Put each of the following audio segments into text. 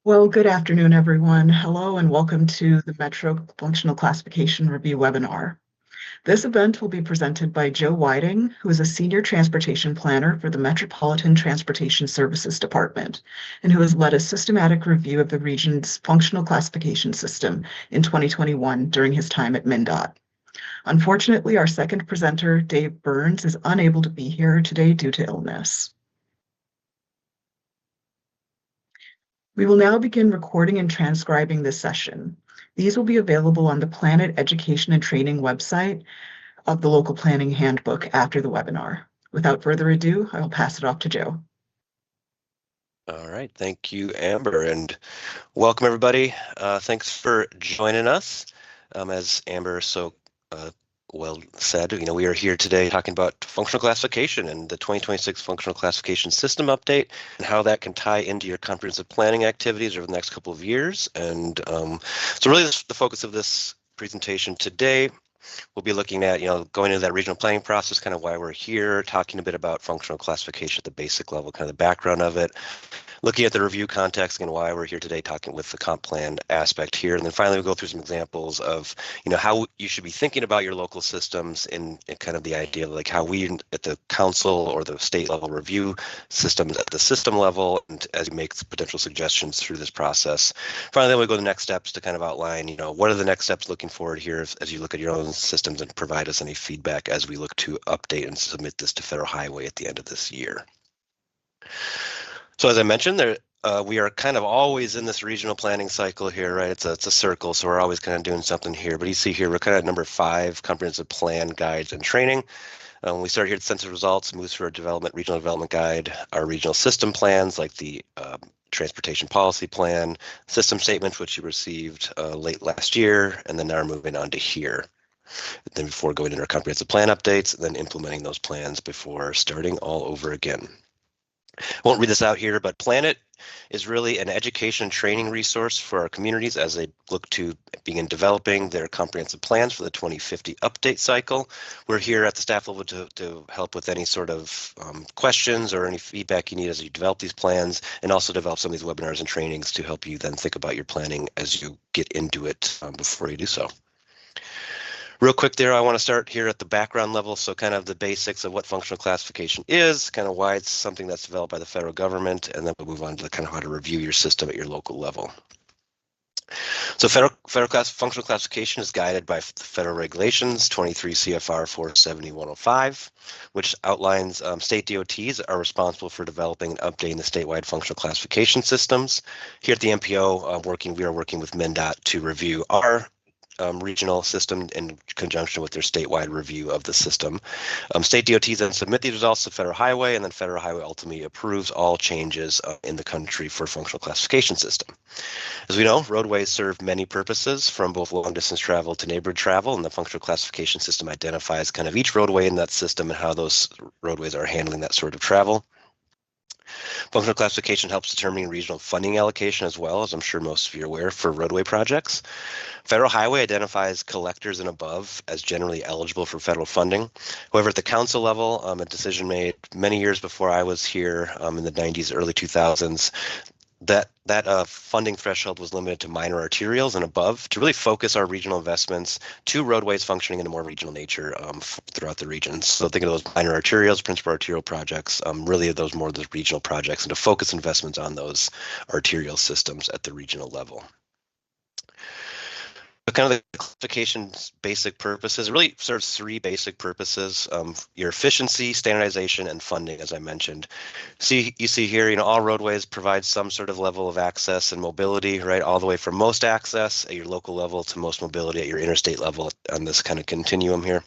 Well, good afternoon, everyone. Hello, and welcome to the Metro Functional Classification Review webinar. This event will be presented by Joe Whiting, who is a Senior Transportation Planner for the Metropolitan Transportation Services Department, and who has led a systematic review of the region's functional classification system in 2021 during his time at MnDOT. Unfortunately, our second presenter, Dave Burns, is unable to be here today due to illness. We will now begin recording and transcribing this session. These will be available on the PlantIt Education and Training website of the Local Planning Handbook after the webinar. Without further ado, I will pass it off to Joe. All right, thank you, Amber, and welcome everybody. Thanks for joining us. As Amber so well said, we are here today talking about functional classification and the 2026 functional classification system update and how that can tie into your comprehensive planning activities over the next couple of years. And so really the focus of this presentation today, we'll be looking at, going into that regional planning process, kind of why we're here, talking a bit about functional classification at the basic level, kind of the background of it, looking at the review context and why we're here today talking with the comp plan aspect here. And then finally, we'll go through some examples of, how you should be thinking about your local systems in kind of the idea of like how we at the council or the state level review systems at the system level, and as you make potential suggestions through this process. Finally, we'll go to the next steps to kind of outline, what are the next steps looking forward here as you look at your own systems and provide us any feedback as we look to update and submit this to Federal Highway at the end of this year. So as I mentioned, we are kind of always in this regional planning cycle here, right? It's a circle, so we're always kind of doing something here. But you see here, we're kind of at number 5, comprehensive plan, guides, and training. When we start here at census results, moves through our regional development guide, our regional system plans like the transportation policy plan, system statement, which you received late last year, and then now we're moving on to here. Then before going into our comprehensive plan updates, then implementing those plans before starting all over again. I won't read this out here, but PlantIt is really an education and training resource for our communities as they look to begin developing their comprehensive plans for the 2050 update cycle. We're here at the staff level to help with any sort of questions or any feedback you need as you develop these plans, and also develop some of these webinars and trainings to help you then think about your planning as you get into it before you do so. Real quick there, I want to start here at the background level, so kind of the basics of what functional classification is, kind of why it's something that's developed by the federal government, and then we'll move on to kind of how to review your system at your local level. So federal functional classification is guided by federal regulations 23 CFR 470-105, which outlines state DOTs are responsible for developing and updating the statewide functional classification systems. Here at the MPO, we are working with MnDOT to review our regional system in conjunction with their statewide review of the system. State DOTs then submit these results to Federal Highway, and then Federal Highway ultimately approves all changes in the country for functional classification system. As we know, roadways serve many purposes, from both long distance travel to neighborhood travel, and the functional classification system identifies kind of each roadway in that system and how those roadways are handling that sort of travel. Functional classification helps determine regional funding allocation as well, as I'm sure most of you are aware, for roadway projects. Federal Highway identifies collectors and above as generally eligible for federal funding. However, at the council level, a decision made many years before I was here in the 90s, early 2000s, that funding threshold was limited to minor arterials and above to really focus our regional investments to roadways functioning in a more regional nature throughout the region. So think of those minor arterials, principal arterial projects, really those regional projects, and to focus investments on those arterial systems at the regional level. But kind of the classification's basic purposes, it really serves 3 basic purposes: your efficiency, standardization, and funding, as I mentioned. You see here, all roadways provide some sort of level of access and mobility, right, all the way from most access at your local level to most mobility at your interstate level on this kind of continuum here.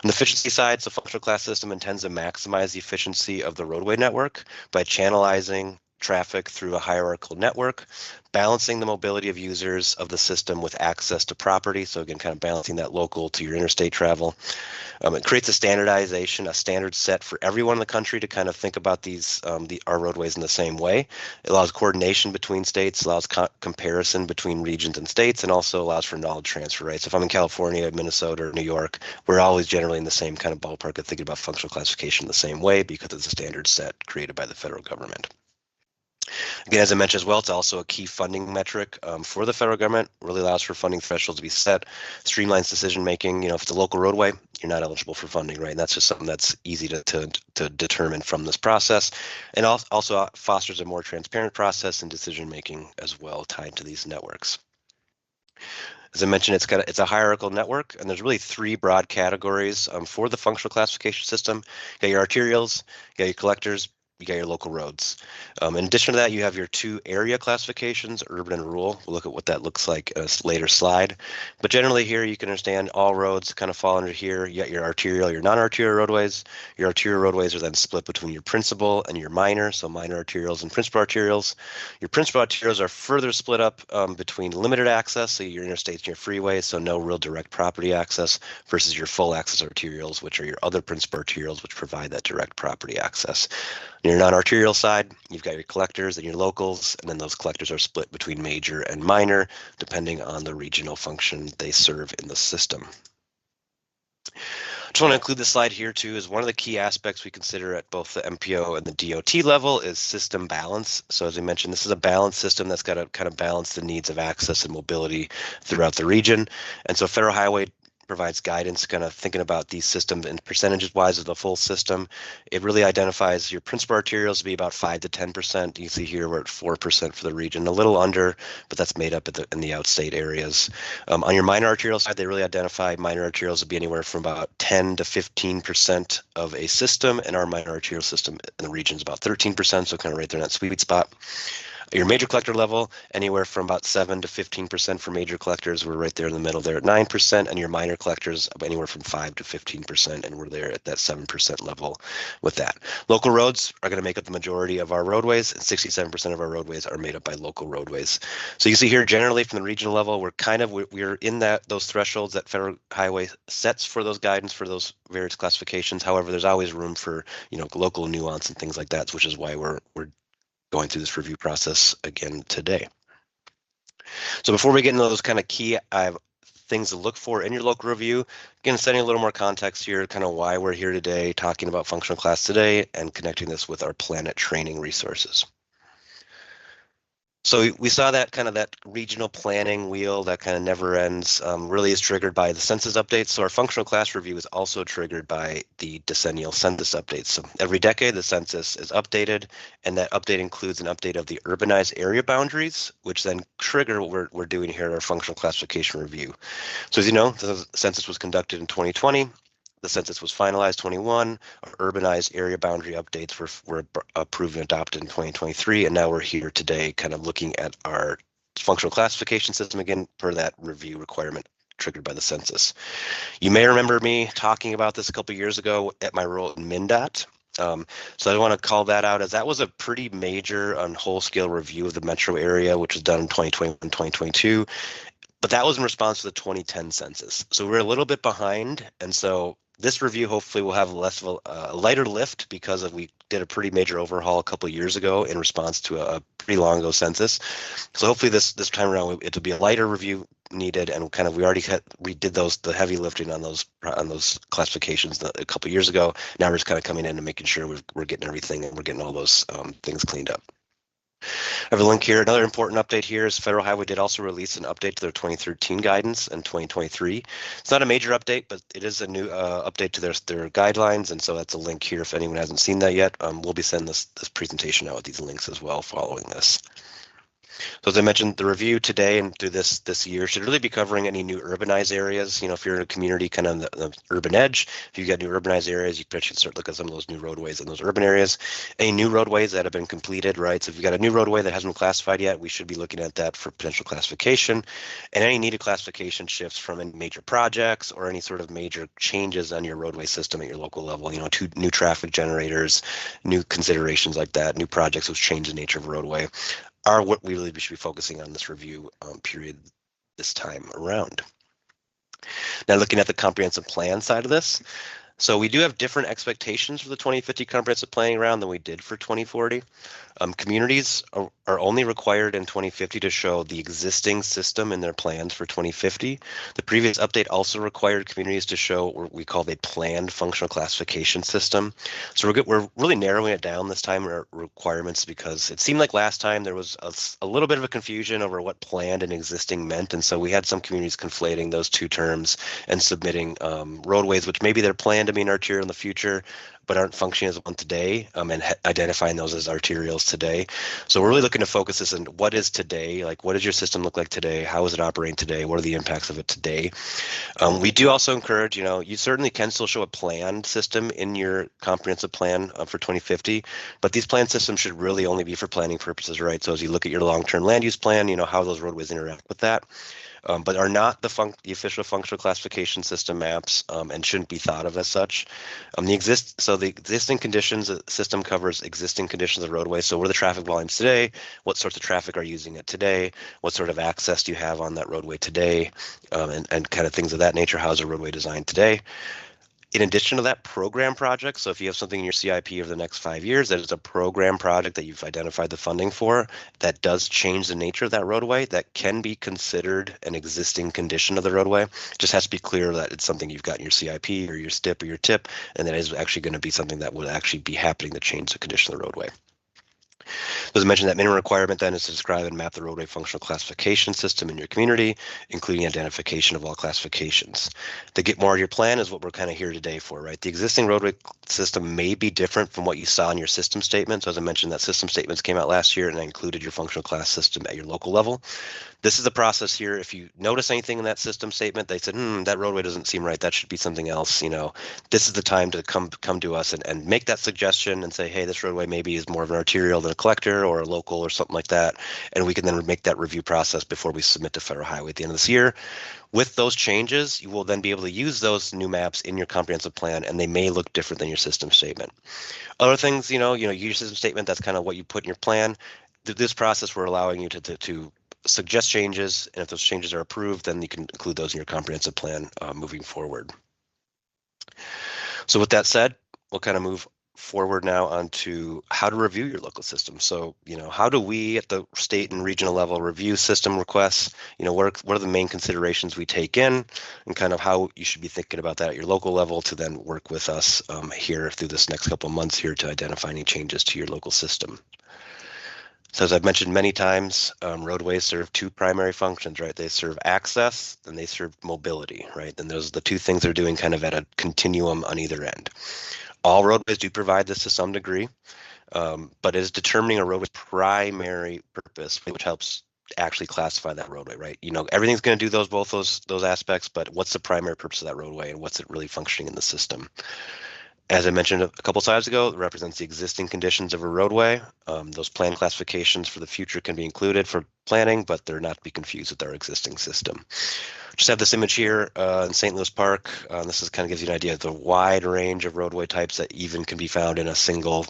On the efficiency side, the functional class system intends to maximize the efficiency of the roadway network by channelizing traffic through a hierarchical network, balancing the mobility of users of the system with access to property. So again, kind of balancing that local to your interstate travel. It creates a standardization, a standard set for everyone in the country to kind of think about our roadways in the same way. It allows coordination between states, allows comparison between regions and states, and also allows for knowledge transfer, right? So if I'm in California, Minnesota, or New York, we're always generally in the same kind of ballpark of thinking about functional classification the same way because it's a standard set created by the federal government. Again, as I mentioned as well, it's also a key funding metric for the federal government. Really allows for funding thresholds to be set, streamlines decision making. If it's a local roadway, you're not eligible for funding, right? And that's just something that's easy to determine from this process, and also fosters a more transparent process and decision making as well tied to these networks. As I mentioned, it's a hierarchical network, and there's really three broad categories for the functional classification system. You got your arterials, you got your collectors, you got your local roads. In addition to that, you have your two area classifications, urban and rural. We'll look at what that looks like in a later slide. But generally here, you can understand all roads kind of fall under here. You got your arterial, your non-arterial roadways. Your arterial roadways are then split between your principal and your minor, so minor arterials and principal arterials. Your principal arterials are further split up between limited access, so your interstates and your freeways, so no real direct property access, versus your full access arterials, which are your other principal arterials, which provide that direct property access. On your non-arterial side, you've got your collectors and your locals, and then those collectors are split between major and minor, depending on the regional function they serve in the system. I just want to include this slide here too, is one of the key aspects we consider at both the MPO and the DOT level is system balance. So as I mentioned, this is a balanced system that's got to kind of balance the needs of access and mobility throughout the region. And so Federal Highway provides guidance kind of thinking about these systems and percentages wise of the full system. It really identifies your principal arterials to be about 5 to 10%. You see here we're at 4% for the region, a little under, but that's made up in the outstate areas. On your minor arterial side, they really identify minor arterials to be anywhere from about 10 to 15% of a system, and our minor arterial system in the region is about 13%, so kind of right there in that sweet spot. Your major collector level, anywhere from about 7 to 15% for major collectors. We're right there in the middle there at 9%, and your minor collectors anywhere from 5 to 15%, and we're there at that 7% level with that. Local roads are going to make up the majority of our roadways, and 67% of our roadways are made up by local roadways. So you see here, generally from the regional level, we're in those thresholds that Federal Highway sets for those guidance for those various classifications. However, there's always room for local nuance and things like that, which is why we're going through this review process again today. So before we get into those kind of key things to look for in your local review, again, setting a little more context here, kind of why we're here today, talking about functional class today, and connecting this with our PlantIt training resources. So we saw that kind of that regional planning wheel that kind of never ends really is triggered by the census updates. So our functional class review is also triggered by the decennial census updates. So every decade the census is updated, and that update includes an update of the urbanized area boundaries, which then trigger what we're doing here, our functional classification review. So as you know, the census was conducted in 2020. The census was finalized 21. Our urbanized area boundary updates were approved and adopted in 2023, and now we're here today kind of looking at our functional classification system again per that review requirement triggered by the census. You may remember me talking about this a couple years ago at my role in MnDOT. So I want to call that out as that was a pretty major and whole-scale review of the metro area, which was done in 2021 and 2022. But that was in response to the 2010 census. So we're a little bit behind, and so this review hopefully will have less of a lighter lift because we did a pretty major overhaul a couple of years ago in response to a pretty long ago census. So hopefully this time around it'll be a lighter review needed, and kind of we did the heavy lifting on those classifications a couple of years ago. Now we're just kind of coming in and making sure we're getting everything and we're getting all those things cleaned up. I have a link here. Another important update here is Federal Highway did also release an update to their 2013 guidance in 2023. It's not a major update, but it is a new update to their guidelines, and so that's a link here if anyone hasn't seen that yet. We'll be sending this presentation out with these links as well following this. So as I mentioned, the review today and through this year should really be covering any new urbanized areas. If you're in a community kind of on the urban edge, if you've got new urbanized areas, you should start looking at some of those new roadways in those urban areas. Any new roadways that have been completed, right? So if you've got a new roadway that hasn't been classified yet, we should be looking at that for potential classification. And any needed classification shifts from any major projects or any sort of major changes on your roadway system at your local level, to new traffic generators, new considerations like that, new projects which change the nature of a roadway, are what we really should be focusing on this review period this time around. Now looking at the comprehensive plan side of this. So we do have different expectations for the 2050 comprehensive planning round than we did for 2040. Communities are only required in 2050 to show the existing system in their plans for 2050. The previous update also required communities to show what we call a planned functional classification system. So we're really narrowing it down this time, our requirements, because it seemed like last time there was a little bit of a confusion over what planned and existing meant. And so we had some communities conflating those two terms and submitting roadways, which maybe they're planned to be an arterial in the future, but aren't functioning as one today, and identifying those as arterials today. So we're really looking to focus this on what is today, like what does your system look like today? How is it operating today? What are the impacts of it today? We do also encourage, you certainly can still show a planned system in your comprehensive plan for 2050, but these plan systems should really only be for planning purposes, right? So as you look at your long-term land use plan, how those roadways interact with that. But are not the official functional classification system maps, and shouldn't be thought of as such. The existing conditions system covers existing conditions of roadway. So what are the traffic volumes today? What sorts of traffic are using it today? What sort of access do you have on that roadway today? And kind of things of that nature. How is a roadway designed today? In addition to that, program projects. So if you have something in your CIP over the next 5 years that is a program project that you've identified the funding for, that does change the nature of that roadway, that can be considered an existing condition of the roadway. It just has to be clear that it's something you've got in your CIP or your STIP or your TIP, and that is actually going to be something that would actually be happening to change the condition of the roadway. As I mentioned, that minimum requirement then is to describe and map the roadway functional classification system in your community, including identification of all classifications. To get more of your plan is what we're kind of here today for, right? The existing roadway system may be different from what you saw in your system statement. So as I mentioned, that system statements came out last year, and I included your functional class system at your local level. This is the process here. If you notice anything in that system statement, they said, that roadway doesn't seem right. That should be something else. This is the time to come to us and make that suggestion and say, hey, this roadway maybe is more of an arterial than a collector or a local or something like that. And we can then make that review process before we submit to Federal Highway at the end of this year. With those changes, you will then be able to use those new maps in your comprehensive plan, and they may look different than your system statement. Other things, your system statement, that's kind of what you put in your plan. This process, we're allowing you to suggest changes, and if those changes are approved, then you can include those in your comprehensive plan moving forward. So with that said, we'll kind of move forward now onto how to review your local system. So, how do we at the state and regional level review system requests? What are the main considerations we take in, and kind of how you should be thinking about that at your local level to then work with us here through this next couple of months here to identify any changes to your local system. So as I've mentioned many times, roadways serve two primary functions, right? They serve access and they serve mobility, right? And those are the two things they're doing kind of at a continuum on either end. All roadways do provide this to some degree, but it is determining a roadway's primary purpose, which helps actually classify that roadway, right? Everything's going to do both those aspects, but what's the primary purpose of that roadway and what's it really functioning in the system? As I mentioned a couple slides ago, it represents the existing conditions of a roadway. Those plan classifications for the future can be included for planning, but they're not to be confused with our existing system. Just have this image here in St. Louis Park. This is kind of gives you an idea of the wide range of roadway types that even can be found in a single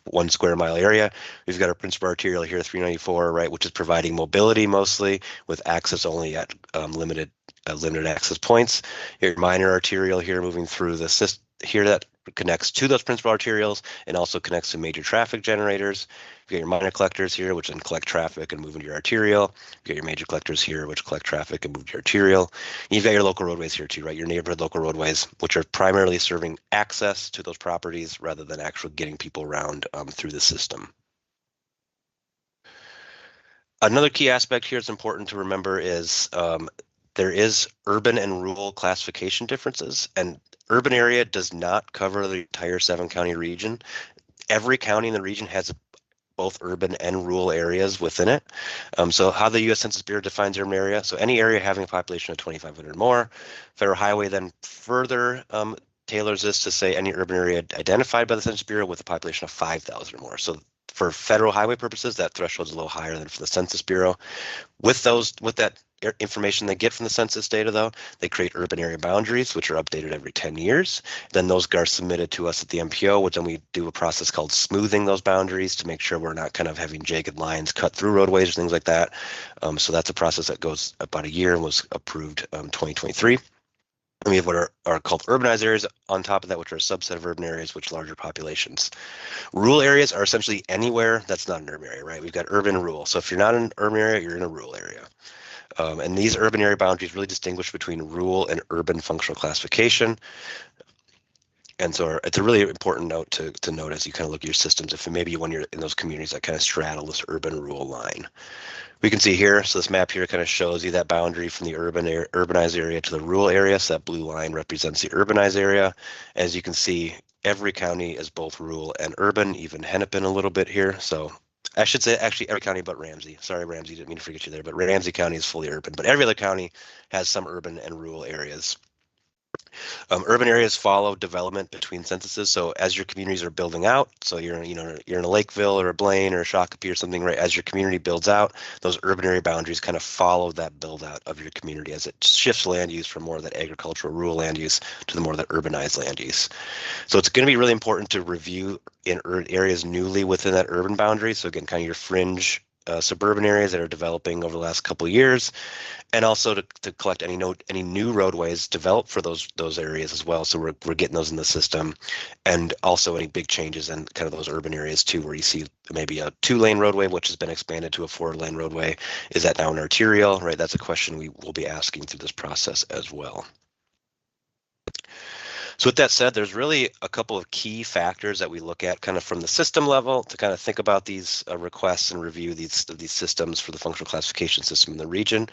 1 square mile area. We've got our principal arterial here, 394, right, which is providing mobility mostly with access only at limited access points. Your minor arterial here moving through the system here that connects to those principal arterials and also connects to major traffic generators. You've got your minor collectors here, which then collect traffic and move into your arterial. You've got your major collectors here, which collect traffic and move to your arterial. And you've got your local roadways here too, right? Your neighborhood local roadways, which are primarily serving access to those properties rather than actually getting people around through the system. Another key aspect here that's important to remember is there is urban and rural classification differences, and urban area does not cover the entire 7-county region. Every county in the region has both urban and rural areas within it. So how the U.S. Census Bureau defines urban area, so any area having a population of 2,500 or more. Federal Highway then further tailors this to say any urban area identified by the Census Bureau with a population of 5,000 or more. So for federal highway purposes, that threshold is a little higher than for the Census Bureau. With that information they get from the census data, though, they create urban area boundaries, which are updated every 10 years. Then those are submitted to us at the MPO, which then we do a process called smoothing those boundaries to make sure we're not kind of having jagged lines cut through roadways or things like that. So that's a process that goes about a year and was approved 2023. And we have what are called urbanized areas on top of that, which are a subset of urban areas, which larger populations. Rural areas are essentially anywhere that's not an urban area, right? We've got urban and rural. So if you're not in an urban area, you're in a rural area. And these urban area boundaries really distinguish between rural and urban functional classification. And so it's a really important note to note as you kind of look at your systems, if maybe when you're in those communities that kind of straddle this urban rural line. We can see here, so this map here kind of shows you that boundary from the urbanized area to the rural area. So that blue line represents the urbanized area. As you can see, every county is both rural and urban, even Hennepin a little bit here. So I should say actually every county but Ramsey. Sorry, Ramsey, didn't mean to forget you there, but Ramsey County is fully urban, but every other county has some urban and rural areas. Urban areas follow development between censuses. So as your communities are building out, so you're in a Lakeville or a Blaine or a Shakopee or something, right? As your community builds out, those urban area boundaries kind of follow that build out of your community as it shifts land use from more of that agricultural rural land use to the more of that urbanized land use. So it's going to be really important to review in areas newly within that urban boundary. So again, kind of your fringe suburban areas that are developing over the last couple of years, and also to collect any new roadways developed for those areas as well. So we're getting those in the system, and also any big changes in kind of those urban areas too, where you see maybe a 2-lane roadway which has been expanded to a 4-lane roadway. Is that now an arterial, right? That's a question we will be asking through this process as well. So with that said, there's really a couple of key factors that we look at kind of from the system level to kind of think about these requests and review these systems for the functional classification system in the region.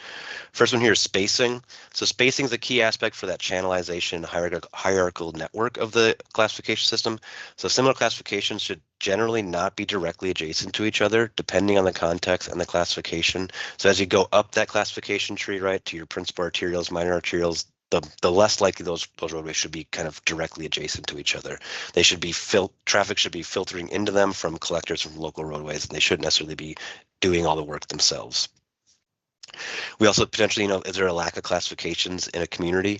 First one here is spacing. So spacing is a key aspect for that channelization hierarchical network of the classification system. So similar classifications should generally not be directly adjacent to each other, depending on the context and the classification. So as you go up that classification tree, right, to your principal arterials, minor arterials, the less likely those roadways should be kind of directly adjacent to each other. They should be traffic should be filtering into them from collectors from local roadways, and they shouldn't necessarily be doing all the work themselves. We also potentially, is there a lack of classifications in a community?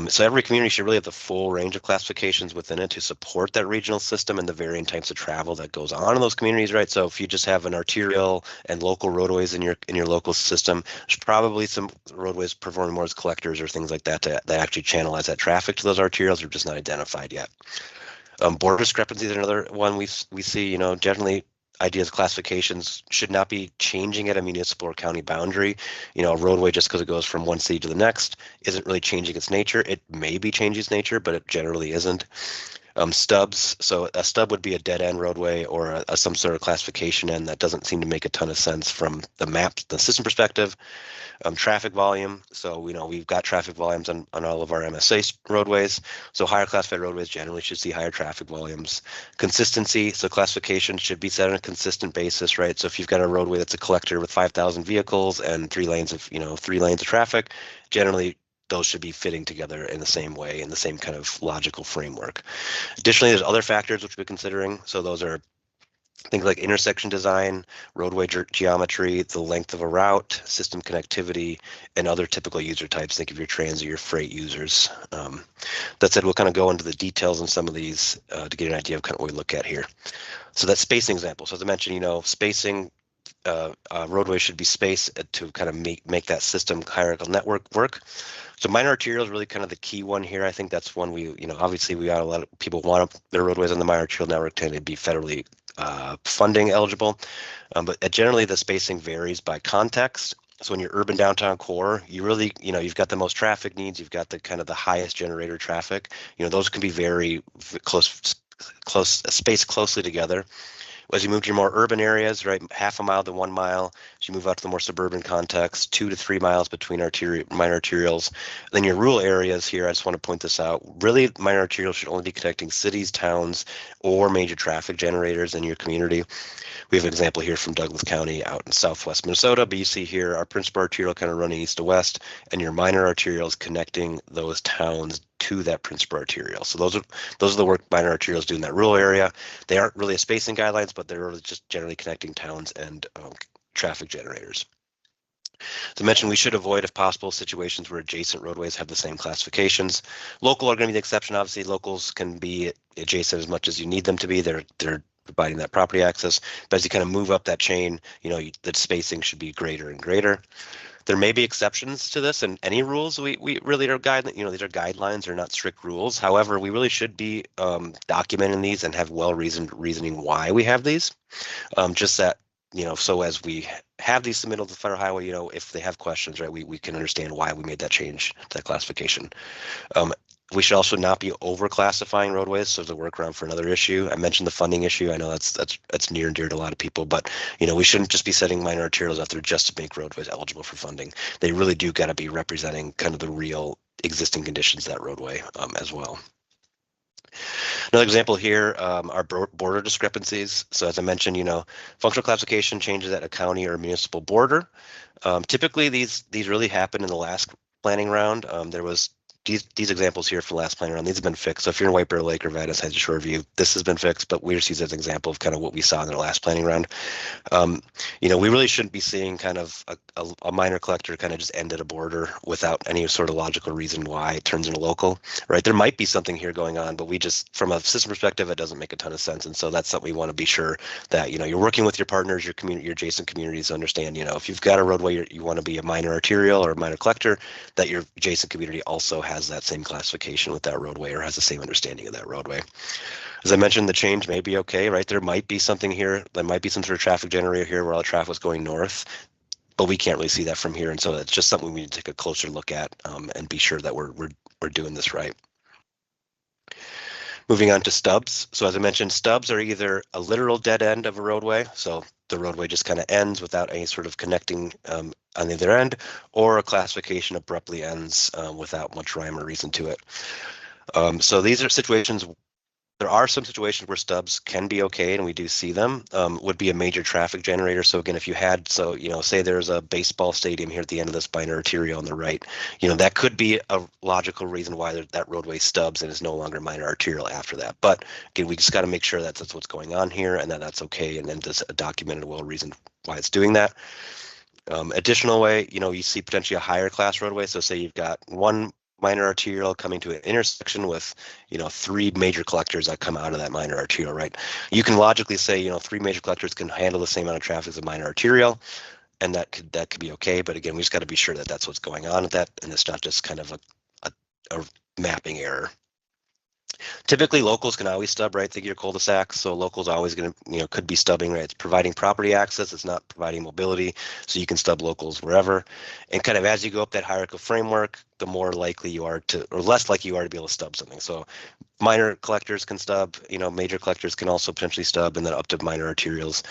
So every community should really have the full range of classifications within it to support that regional system and the varying types of travel that goes on in those communities, right? So if you just have an arterial and local roadways in your local system, there's probably some roadways performing more as collectors or things like that that actually channelize that traffic to those arterials are just not identified yet. Border discrepancies is another one we see, generally ideas classifications should not be changing at a municipal or county boundary. A roadway, just because it goes from one city to the next, isn't really changing its nature. It may be changing its nature, but it generally isn't. Stubs, so a stub would be a dead end roadway or some sort of classification end that doesn't seem to make a ton of sense from the system perspective. Traffic volume, so we've got traffic volumes on all of our MSA roadways, so higher classified roadways generally should see higher traffic volumes. Consistency, so classification should be set on a consistent basis, right? So if you've got a roadway that's a collector with 5,000 vehicles and 3 lanes of 3 lanes of traffic, generally those should be fitting together in the same way, in the same kind of logical framework. Additionally, there's other factors which we're considering, so those are things like intersection design, roadway geometry, the length of a route, system connectivity, and other typical user types. Think of your transit, your freight users. That said, we'll kind of go into the details on some of these to get an idea of kind of what we look at here. So that spacing example. So as I mentioned, spacing, roadways should be spaced to kind of make that system hierarchical network work. So minor arterial is really kind of the key one here. I think that's one we, obviously we got a lot of people want their roadways on the minor arterial network to be federally funding eligible, but generally the spacing varies by context. So in your urban downtown core, you really, you've got the most traffic needs, you've got the kind of the highest generator traffic. Those can be very spaced closely together. As you move to your more urban areas, right, half a mile to 1 mile, as you move out to the more suburban context, 2 to 3 miles between minor arterials. And then your rural areas here, I just want to point this out, really minor arterials should only be connecting cities, towns, or major traffic generators in your community. We have an example here from Douglas County out in southwest Minnesota, but you see here our principal arterial kind of running east to west, and your minor arterials connecting those towns to that principal arterial. So those are the work minor arterials do in that rural area. They aren't really a spacing guidelines, but they're really just generally connecting towns and traffic generators. As I mentioned, we should avoid, if possible, situations where adjacent roadways have the same classifications. Local are going to be the exception. Obviously, locals can be adjacent as much as you need them to be. They're providing that property access. But as you kind of move up that chain, the spacing should be greater and greater. There may be exceptions to this, and any rules we really are these are guidelines, they're not strict rules. However, we really should be documenting these and have well-reasoned reasoning why we have these. Just that, so as we have these submitted to the federal highway, if they have questions, right, we can understand why we made that change to that classification. We should also not be over-classifying roadways, so to work around for another issue. I mentioned the funding issue. I know that's near and dear to a lot of people, but we shouldn't just be setting minor arterials out there just to make roadways eligible for funding. They really do got to be representing kind of the real existing conditions of that roadway as well. Another example here are border discrepancies. So as I mentioned, functional classification changes at a county or municipal border. Typically, these really happen in the last planning round. There was these examples here from last planning round, these have been fixed. So if you're in White Bear Lake or Vadis Heights or Shoreview, this has been fixed, but we just use as an example of kind of what we saw in the last planning round. We really shouldn't be seeing kind of a minor collector kind of just end at a border without any sort of logical reason why it turns into local, right? There might be something here going on, but we just, from a system perspective, it doesn't make a ton of sense. And so that's something we want to be sure that, you're working with your partners, your community, your adjacent communities to understand, if you've got a roadway, you want to be a minor arterial or a minor collector, that your adjacent community also has that same classification with that roadway or has the same understanding of that roadway. As I mentioned, the change may be okay, right? There might be something here. There might be some sort of traffic generator here where all the traffic was going north, but we can't really see that from here. And so it's just something we need to take a closer look at and be sure that we're doing this right. Moving on to stubs. So as I mentioned, stubs are either a literal dead end of a roadway, so the roadway just kind of ends without any sort of connecting on the other end, or a classification abruptly ends without much rhyme or reason to it. So these are situations. There are some situations where stubs can be okay, and we do see them. Would be a major traffic generator. So again, if you had, say there's a baseball stadium here at the end of this minor arterial on the right, that could be a logical reason why that roadway stubs and is no longer minor arterial after that. But again, we just got to make sure that that's what's going on here and that that's okay, and then just a documented well reason why it's doing that. Additional way, you see potentially a higher class roadway. So say you've got one minor arterial coming to an intersection with, 3 major collectors that come out of that minor arterial, right? You can logically say, 3 major collectors can handle the same amount of traffic as a minor arterial, and that could be okay. But again, we just got to be sure that that's what's going on with that, and it's not just kind of a mapping error. Typically, locals can always stub, right? Think of your cul-de-sacs. So locals always going to, could be stubbing, right? It's providing property access. It's not providing mobility. So you can stub locals wherever. And kind of as you go up that hierarchical framework, the more likely you are to, or less likely you are to be able to stub something. So minor collectors can stub, major collectors can also potentially stub, and then up to minor arterials.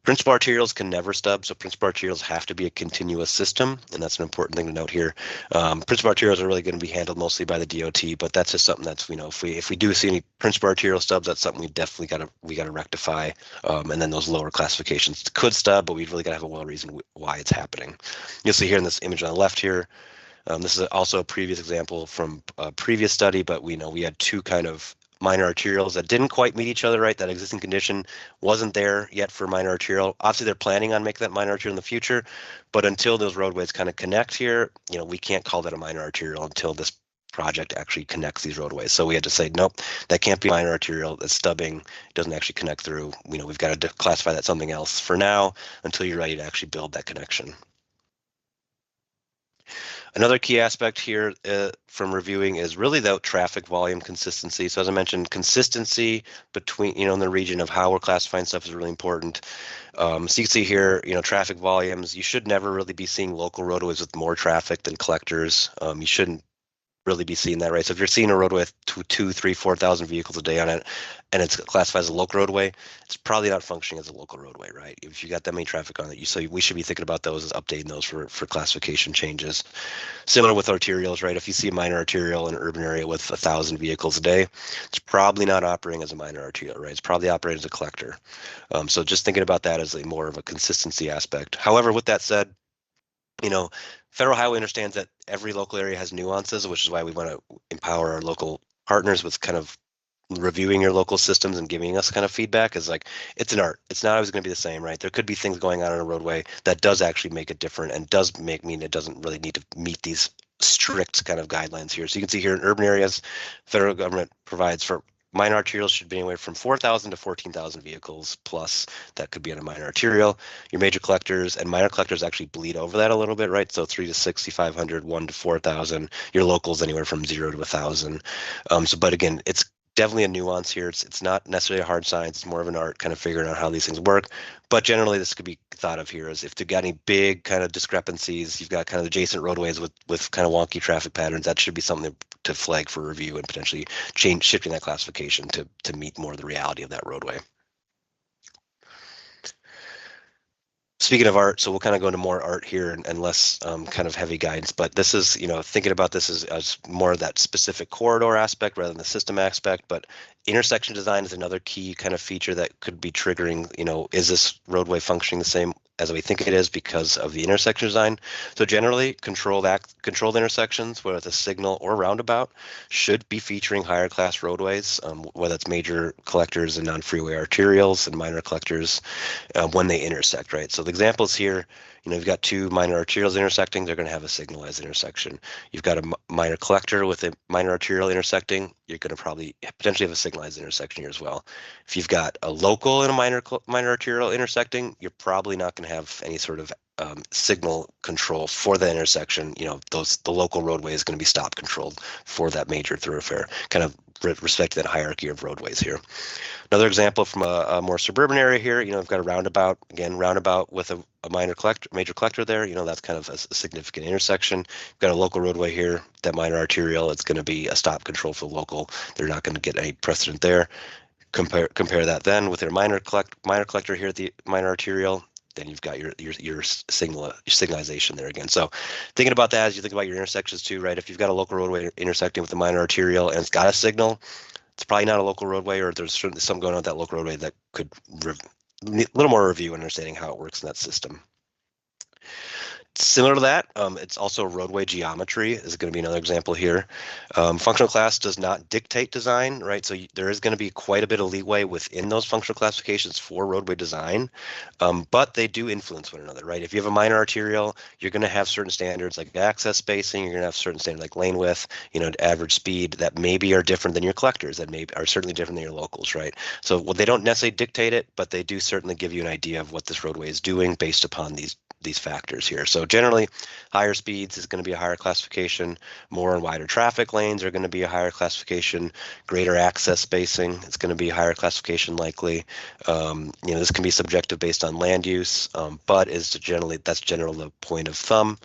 Principal arterials can never stub, so principal arterials have to be a continuous system, and that's an important thing to note here. Principal arterials are really going to be handled mostly by the DOT, but that's just something that's, if we do see any principal arterial stubs, that's something we definitely got to rectify. And then those lower classifications could stub, but we've really got to have a well reason why it's happening. You'll see here in this image on the left here. This is also a previous example from a previous study, but we had 2 kind of minor arterials that didn't quite meet each other, right? That existing condition wasn't there yet for minor arterial. Obviously, they're planning on making that minor arterial in the future, but until those roadways kind of connect here, we can't call that a minor arterial until this project actually connects these roadways. So we had to say, nope, that can't be minor arterial. That's stubbing. It doesn't actually connect through. We've got to classify that something else for now until you're ready to actually build that connection. Another key aspect here from reviewing is really the traffic volume consistency. So as I mentioned, consistency between, in the region of how we're classifying stuff is really important. So you can see here, traffic volumes, you should never really be seeing local roadways with more traffic than collectors. You shouldn't really be seeing that, right? So if you're seeing a roadway with 2,000, 3,000, 4,000 vehicles a day on it, and it's classified as a local roadway, it's probably not functioning as a local roadway, right? If you got that many traffic on it, so we should be thinking about those as updating those for classification changes. Similar with arterials, right? If you see a minor arterial in an urban area with 1,000 vehicles a day, it's probably not operating as a minor arterial, right? It's probably operating as a collector. So just thinking about that as more of a consistency aspect. However, with that said, Federal Highway understands that every local area has nuances, which is why we want to empower our local partners with kind of reviewing your local systems and giving us kind of feedback. Is like, it's an art. It's not always going to be the same, right? There could be things going on a roadway that does actually make it different and does mean it doesn't really need to meet these strict kind of guidelines here. So you can see here in urban areas, federal government provides for Minor arterials should be anywhere from 4,000 to 14,000 vehicles plus. That could be on a minor arterial. Your major collectors and minor collectors actually bleed over that a little bit, right? So 3 to 6,500, 1 to 4,000. Your locals anywhere from 0 to 1,000. But again, it's definitely a nuance here. It's not necessarily a hard science. It's more of an art, kind of figuring out how these things work. But generally, this could be thought of here as if they've got any big kind of discrepancies, you've got kind of adjacent roadways with kind of wonky traffic patterns. That should be something to flag for review and potentially shifting that classification to meet more of the reality of that roadway. Speaking of art, so we'll kind of go into more art here and less kind of heavy guidance, but this is, thinking about this as more of that specific corridor aspect rather than the system aspect, but intersection design is another key kind of feature that could be triggering, is this roadway functioning the same as we think it is because of the intersection design? So generally, controlled intersections, whether it's a signal or roundabout, should be featuring higher class roadways, whether it's major collectors and non-freeway arterials and minor collectors when they intersect, right? So the examples here, you've got two minor arterials intersecting, they're going to have a signalized intersection. You've got a minor collector with a minor arterial intersecting, you're going to probably potentially have a signalized intersection here as well. If you've got a local and a minor arterial intersecting, you're probably not going to have any sort of signal control for the intersection. The local roadway is going to be stop controlled for that major thoroughfare, kind of respecting that hierarchy of roadways here. Another example from a more suburban area here, we've got a roundabout, again, roundabout with a major collector there, that's kind of a significant intersection. You've got a local roadway here, that minor arterial, it's going to be a stop control for the local. They're not going to get any precedent there. Compare that then with your minor collector here at the minor arterial, then you've got your signalization there again. So thinking about that as you think about your intersections too, right? If you've got a local roadway intersecting with a minor arterial and it's got a signal, it's probably not a local roadway, or there's certainly something going on with that local roadway that could need a little more review and understanding how it works in that system. Similar to that, it's also roadway geometry is going to be another example here. Functional class does not dictate design, right? So there is going to be quite a bit of leeway within those functional classifications for roadway design, but they do influence one another, right? If you have a minor arterial, you're going to have certain standards like access spacing, you're going to have certain standards like lane width, average speed that maybe are different than your collectors, that maybe are certainly different than your locals, right? So they don't necessarily dictate it, but they do certainly give you an idea of what this roadway is doing based upon these factors here. So generally, higher speeds is going to be a higher classification, more and wider traffic lanes are going to be a higher classification, greater access spacing is going to be a higher classification likely. This can be subjective based on land use, but that's generally the point of thumb.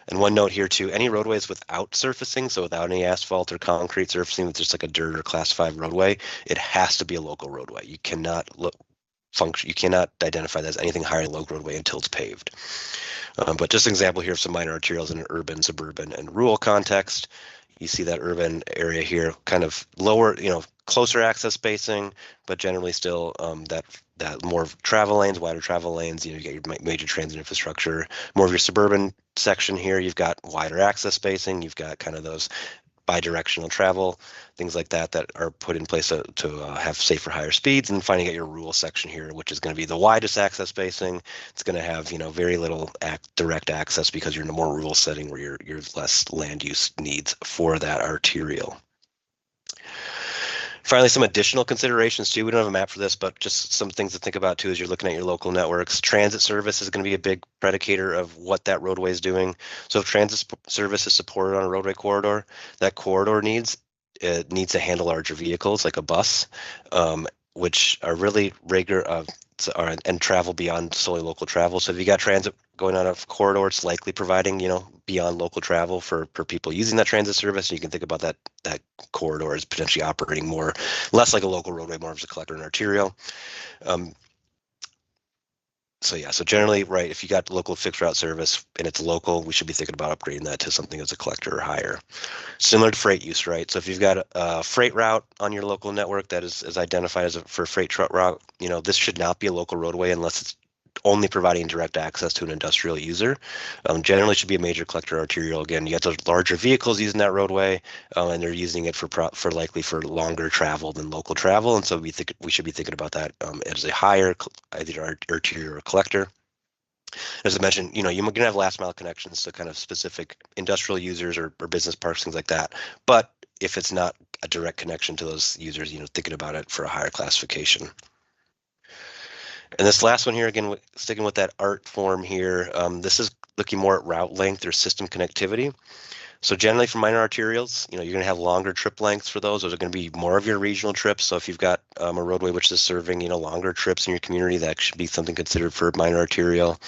And one note here too, any roadways without surfacing, so without any asphalt or concrete surfacing, with just like a dirt or class 5 roadway, it has to be a local roadway. You cannot identify that as anything higher than local roadway until it's paved. But just an example here of some minor arterials in an urban, suburban, and rural context. You see that urban area here, kind of lower, closer access spacing, but generally still that more travel lanes, wider travel lanes. You get your major transit infrastructure. More of your suburban section here, you've got wider access spacing. You've got kind of those bi-directional travel, things like that are put in place to have safer, higher speeds. And finding out your rural section here, which is going to be the widest access spacing. It's going to have very little direct access because you're in a more rural setting where you're less land use needs for that arterial. Finally, some additional considerations too. We don't have a map for this, but just some things to think about too as you're looking at your local networks. Transit service is going to be a big predicator of what that roadway is doing. So if transit service is supported on a roadway corridor, that corridor needs to handle larger vehicles like a bus, which are really regular and travel beyond solely local travel. So if you got transit going on a corridor, it's likely providing beyond local travel for people using that transit service. And you can think about that corridor as potentially operating less like a local roadway, more as a collector and arterial. So generally, right, if you got local fixed route service and it's local, we should be thinking about upgrading that to something as a collector or higher. Similar to freight use, right? So if you've got a freight route on your local network that is identified for a freight truck route, this should not be a local roadway unless it's only providing direct access to an industrial user. Generally should be a major collector arterial. Again, you got those larger vehicles using that roadway, and they're using it for likely for longer travel than local travel. And so we should be thinking about that as a higher either arterial or collector. As I mentioned, you're going to have last mile connections to kind of specific industrial users or business parks, things like that. But if it's not a direct connection to those users, thinking about it for a higher classification. And this last one here, again, sticking with that art form here, this is looking more at route length or system connectivity. So generally for minor arterials, you're going to have longer trip lengths for those. Those are going to be more of your regional trips. So if you've got a roadway which is serving, longer trips in your community, that should be something considered for minor arterial.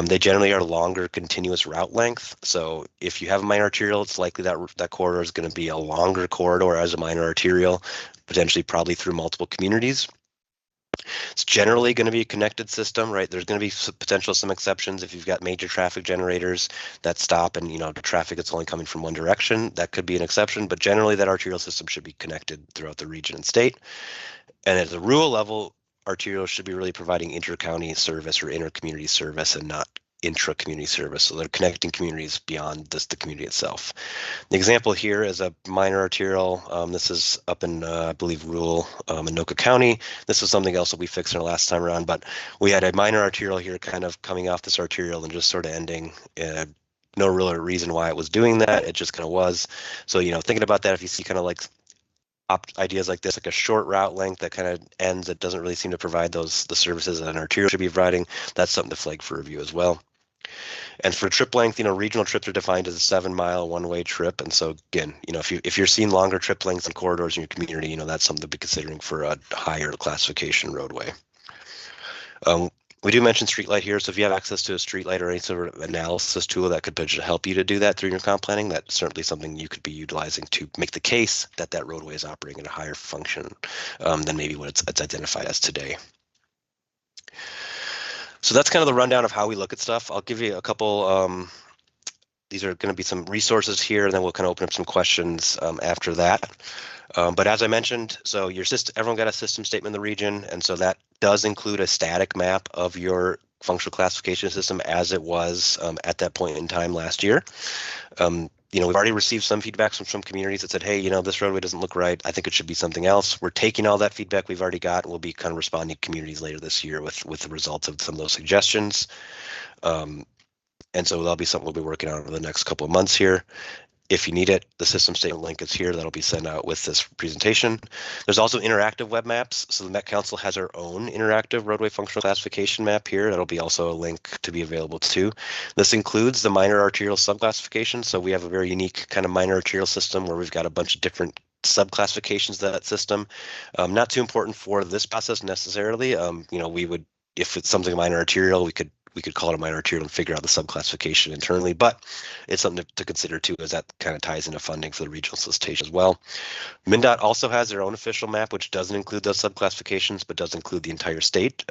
They generally are longer continuous route length. So if you have a minor arterial, it's likely that that corridor is going to be a longer corridor as a minor arterial, potentially probably through multiple communities. It's generally going to be a connected system, right? There's going to be some exceptions if you've got major traffic generators that stop and, the traffic that's only coming from one direction. That could be an exception, but generally that arterial system should be connected throughout the region and state. And at the rural level, arterials should be really providing inter-county service or inter-community service and not intra-community service. So they're connecting communities beyond the community itself. The example here is a minor arterial. This is up in, I believe, rural Anoka County. This is something else that we fixed in our last time around, but we had a minor arterial here kind of coming off this arterial and just sort of ending. No real reason why it was doing that. It just kind of was. So, thinking about that, if you see kind of like ideas like this, like a short route length that kind of ends, that doesn't really seem to provide the services that an arterial should be providing, that's something to flag for review as well. And for trip length, regional trips are defined as a 7-mile one-way trip. And so again, if you're seeing longer trip lengths and corridors in your community, that's something to be considering for a higher classification roadway. We do mention streetlight here. So if you have access to a streetlight or any sort of analysis tool that could potentially help you to do that through your comp planning, that's certainly something you could be utilizing to make the case that that roadway is operating at a higher function than maybe what it's identified as today. So that's kind of the rundown of how we look at stuff. I'll give you a couple, these are going to be some resources here, and then we'll kind of open up some questions after that. But as I mentioned, so your system, everyone got a system statement in the region, and so that does include a static map of your functional classification system as it was at that point in time last year. We've already received some feedback from some communities that said, hey, this roadway doesn't look right. I think it should be something else. We're taking all that feedback we've already got, and we'll be kind of responding to communities later this year with the results of some of those suggestions. And so that'll be something we'll be working on over the next couple of months here. If you need it, the system statement link is here. That'll be sent out with this presentation. There's also interactive web maps. So the Met Council has our own interactive roadway functional classification map here. That'll be also a link to be available too. This includes the minor arterial subclassification. So we have a very unique kind of minor arterial system where we've got a bunch of different subclassifications of that system. Not too important for this process necessarily. We would, if it's something minor arterial, we could call it a minor arterial and figure out the subclassification internally, but it's something to consider too, as that kind of ties into funding for the regional solicitation as well. MnDOT also has their own official map, which doesn't include those subclassifications, but does include the entire state.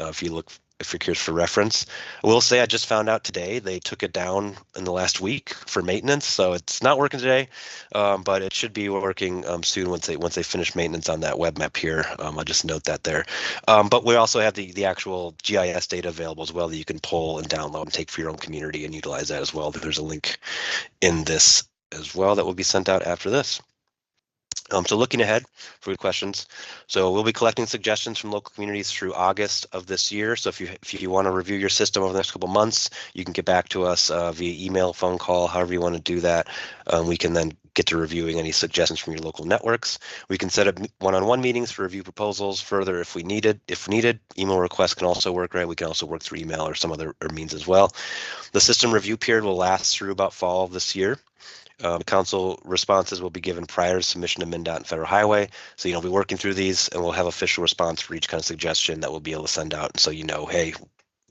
If you're curious for reference, I will say I just found out today they took it down in the last week for maintenance, so it's not working today, but it should be working soon once they finish maintenance on that web map here. I'll just note that there. But we also have the actual GIS data available as well that you can pull and download and take for your own community and utilize that as well. There's a link in this as well that will be sent out after this. So looking ahead for good questions. So we'll be collecting suggestions from local communities through August of this year. So if you want to review your system over the next couple of months, you can get back to us via email, phone call, however you want to do that. We can then get to reviewing any suggestions from your local networks. We can set up one-on-one meetings for review proposals further if needed. Email requests can also work, right? We can also work through email or some other means as well. The system review period will last through about fall of this year. Council responses will be given prior to submission to MnDOT and Federal Highway. So, we'll be working through these and we'll have official response for each kind of suggestion that we'll be able to send out. And so, hey,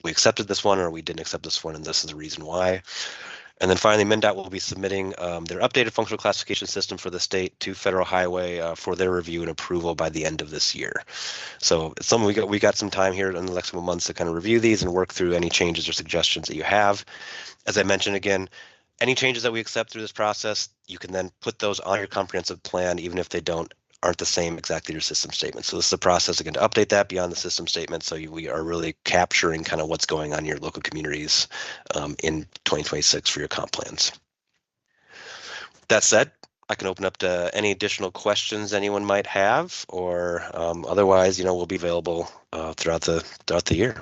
we accepted this one or we didn't accept this one and this is the reason why. And then finally, MnDOT will be submitting their updated functional classification system for the state to Federal Highway for their review and approval by the end of this year. So it's something we got some time here in the next couple months to kind of review these and work through any changes or suggestions that you have. As I mentioned again, any changes that we accept through this process, you can then put those on your comprehensive plan, even if they aren't the same exactly your system statement. So this is a process again to update that beyond the system statement. So we are really capturing kind of what's going on in your local communities in 2026 for your comp plans. That said, I can open up to any additional questions anyone might have, or otherwise, we'll be available throughout the year.